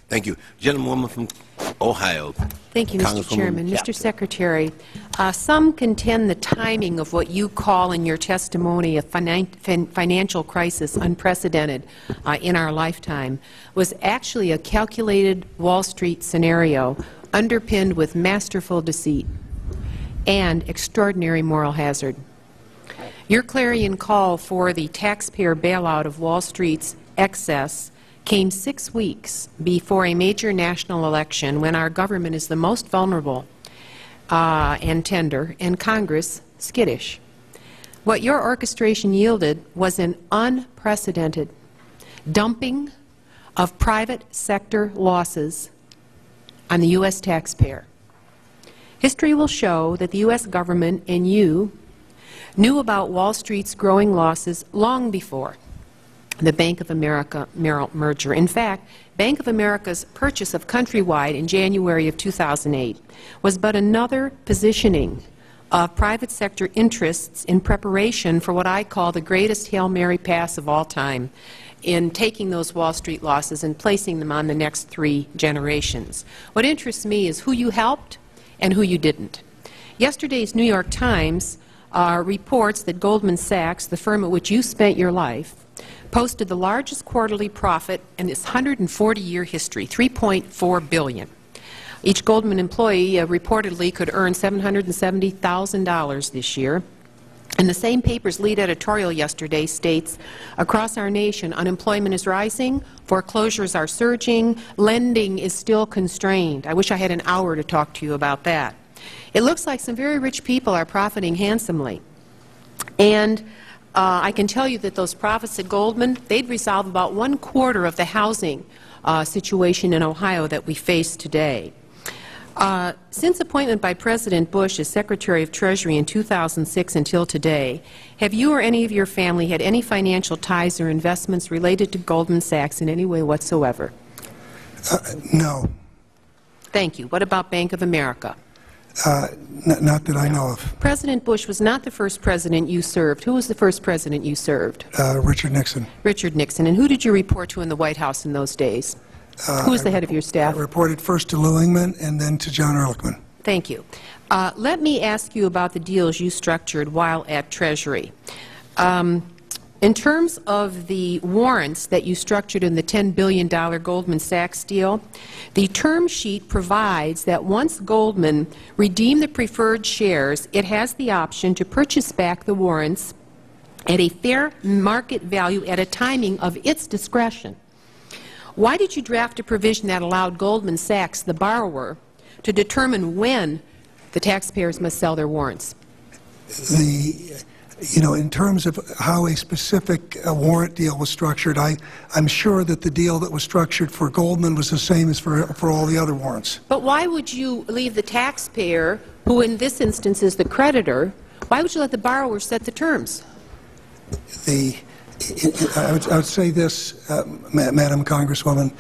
Thank you. Gentlewoman from Ohio. Thank you, Mr. Chairman. Mr. Secretary, some contend the timing of what you call in your testimony a financial crisis unprecedented in our lifetime was actually a calculated Wall Street scenario underpinned with masterful deceit and extraordinary moral hazard. Your clarion call for the taxpayer bailout of Wall Street's excess came 6 weeks before a major national election when our government is the most vulnerable and tender, and Congress skittish. What your orchestration yielded was an unprecedented dumping of private sector losses on the U.S. taxpayer. History will show that the U.S. government and you knew about Wall Street's growing losses long before the Bank of America Merrill merger. In fact, Bank of America's purchase of Countrywide in January of 2008 was but another positioning of private sector interests in preparation for what I call the greatest Hail Mary pass of all time in taking those Wall Street losses and placing them on the next 3 generations. What interests me is who you helped and who you didn't. Yesterday's New York Times reports that Goldman Sachs, the firm at which you spent your life, posted the largest quarterly profit in its 140-year history, $3.4 billion. Each Goldman employee reportedly could earn $770,000 this year. And the same paper's lead editorial yesterday states, across our nation, unemployment is rising, foreclosures are surging, lending is still constrained. I wish I had an hour to talk to you about that. It looks like some very rich people are profiting handsomely. And I can tell you that those profits at Goldman, they'd resolve about 1/4 of the housing situation in Ohio that we face today. Since appointment by President Bush as Secretary of Treasury in 2006 until today, have you or any of your family had any financial ties or investments related to Goldman Sachs in any way whatsoever? No. Thank you. What about Bank of America? Not that I know of. President Bush was not the first president you served. Who was the first president you served? Richard Nixon. Richard Nixon. And who did you report to in the White House in those days? Who was the head of your staff? I reported first to Lou Ingman and then to John Ehrlichman. Thank you. Let me ask you about the deals you structured while at Treasury. In terms of the warrants that you structured in the $10 billion Goldman Sachs deal, the term sheet provides that once Goldman redeemed the preferred shares, it has the option to purchase back the warrants at a fair market value at a timing of its discretion. Why did you draft a provision that allowed Goldman Sachs, the borrower, to determine when the taxpayers must sell their warrants? In terms of how a specific warrant deal was structured, I'm sure that the deal that was structured for Goldman was the same as for all the other warrants. But why would you leave the taxpayer, who in this instance is the creditor, why would you let the borrower set the terms? I would say this, Madam Congresswoman,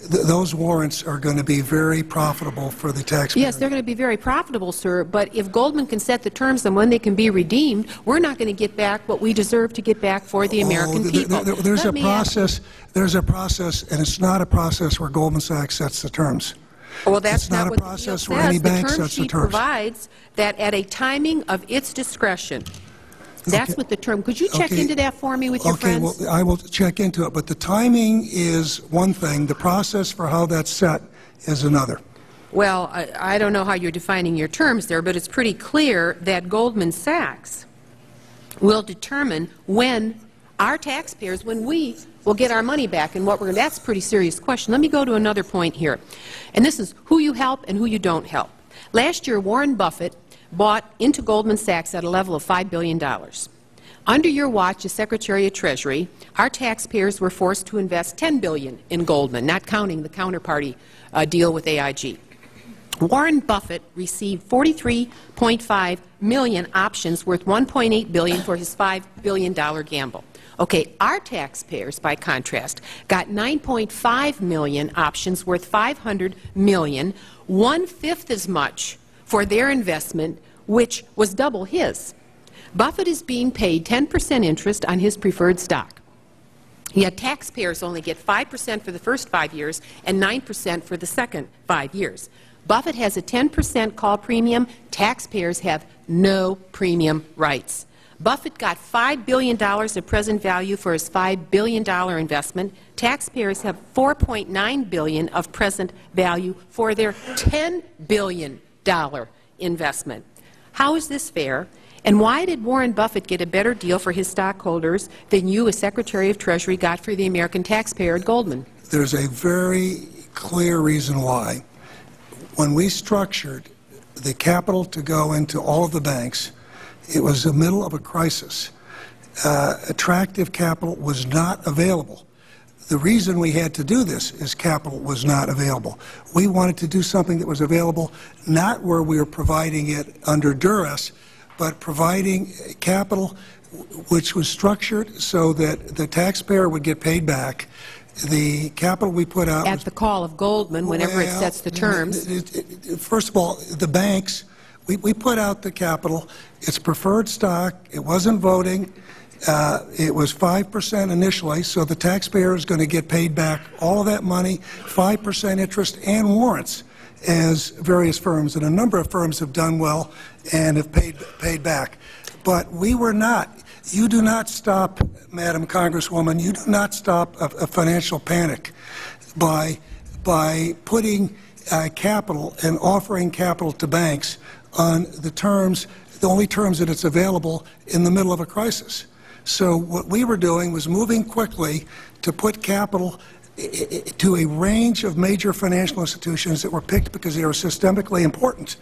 those warrants are going to be very profitable for the taxpayer. Yes, they're going to be very profitable, sir, but if Goldman can set the terms on when they can be redeemed, we're not going to get back what we deserve to get back for the American people. There's a process, and it's not a process where Goldman Sachs sets the terms. Well, that's it's not a process where any bank sets the terms. The term sheet provides that at a timing of its discretion. That's what the term. Could you check into that for me with your friends? Okay, well, I will check into it. But the timing is one thing. The process for how that's set is another. Well, I don't know how you're defining your terms there, but it's pretty clear that Goldman Sachs will determine when our taxpayers, when we will get our money back and what we're going to. That's a pretty serious question. Let me go to another point here. And this is who you help and who you don't help. Last year, Warren Buffett bought into Goldman Sachs at a level of $5 billion. Under your watch as Secretary of Treasury, our taxpayers were forced to invest $10 billion in Goldman, not counting the counterparty deal with AIG. Warren Buffett received 43.5 million options worth $1.8 billion for his $5 billion gamble. Okay, our taxpayers, by contrast, got 9.5 million options worth $500 million, 1/5 as much for their investment, which was double his. Buffett is being paid 10% interest on his preferred stock. Yet taxpayers only get 5% for the first 5 years and 9% for the second 5 years. Buffett has a 10% call premium. Taxpayers have no premium rights. Buffett got $5 billion of present value for his $5 billion investment. Taxpayers have $4.9 billion of present value for their $10 billion investment. How is this fair? And why did Warren Buffett get a better deal for his stockholders than you, as Secretary of Treasury, got for the American taxpayer at Goldman? There's a very clear reason why. When we structured the capital to go into all of the banks, it was the middle of a crisis. Attractive capital was not available. The reason we had to do this is capital was not available. We wanted to do something that was available, not where we were providing it under duress, but providing capital which was structured so that the taxpayer would get paid back. The capital we put out at the call of Goldman, whenever it sets the terms. First of all, the banks, we put out the capital. It's preferred stock. It wasn't voting. It was 5% initially, so the taxpayer is going to get paid back all of that money, 5% interest and warrants, as various firms, and a number of firms have done well and have paid back. But we were not. You do not stop, Madam Congresswoman, you do not stop a financial panic by putting capital and offering capital to banks on the terms, the only terms that it's available in the middle of a crisis. So what we were doing was moving quickly to put capital to a range of major financial institutions that were picked because they were systemically important.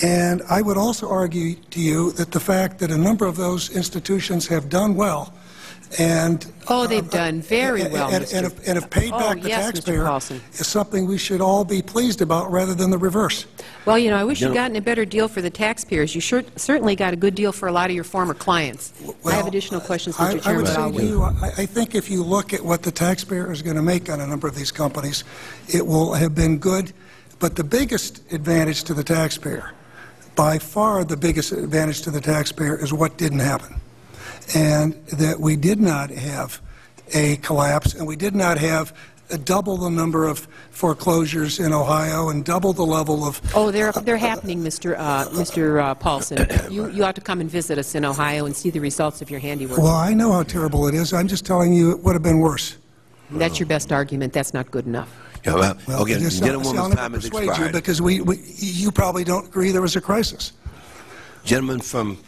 And I would also argue to you that the fact that a number of those institutions have done well and they've done very well, and have paid back the taxpayer is something we should all be pleased about rather than the reverse. Well, you know, I wish you'd gotten a better deal for the taxpayers. You certainly got a good deal for a lot of your former clients. Well, I have additional questions, Mr. Chairman. I would say to you, I think if you look at what the taxpayer is going to make on a number of these companies, it will have been good. But the biggest advantage to the taxpayer, by far the biggest advantage to the taxpayer, is what didn't happen. And that we did not have a collapse, and we did not have double the number of foreclosures in Ohio and double the level of... Oh, they're happening, Mr. Paulson. You ought to come and visit us in Ohio and see the results of your handiwork. Well, I know how terrible it is. I'm just telling you it would have been worse. That's your best argument. That's not good enough. Yeah, well, okay, I'll gentlewoman's time has persuade expired. you because you probably don't agree there was a crisis. Gentleman from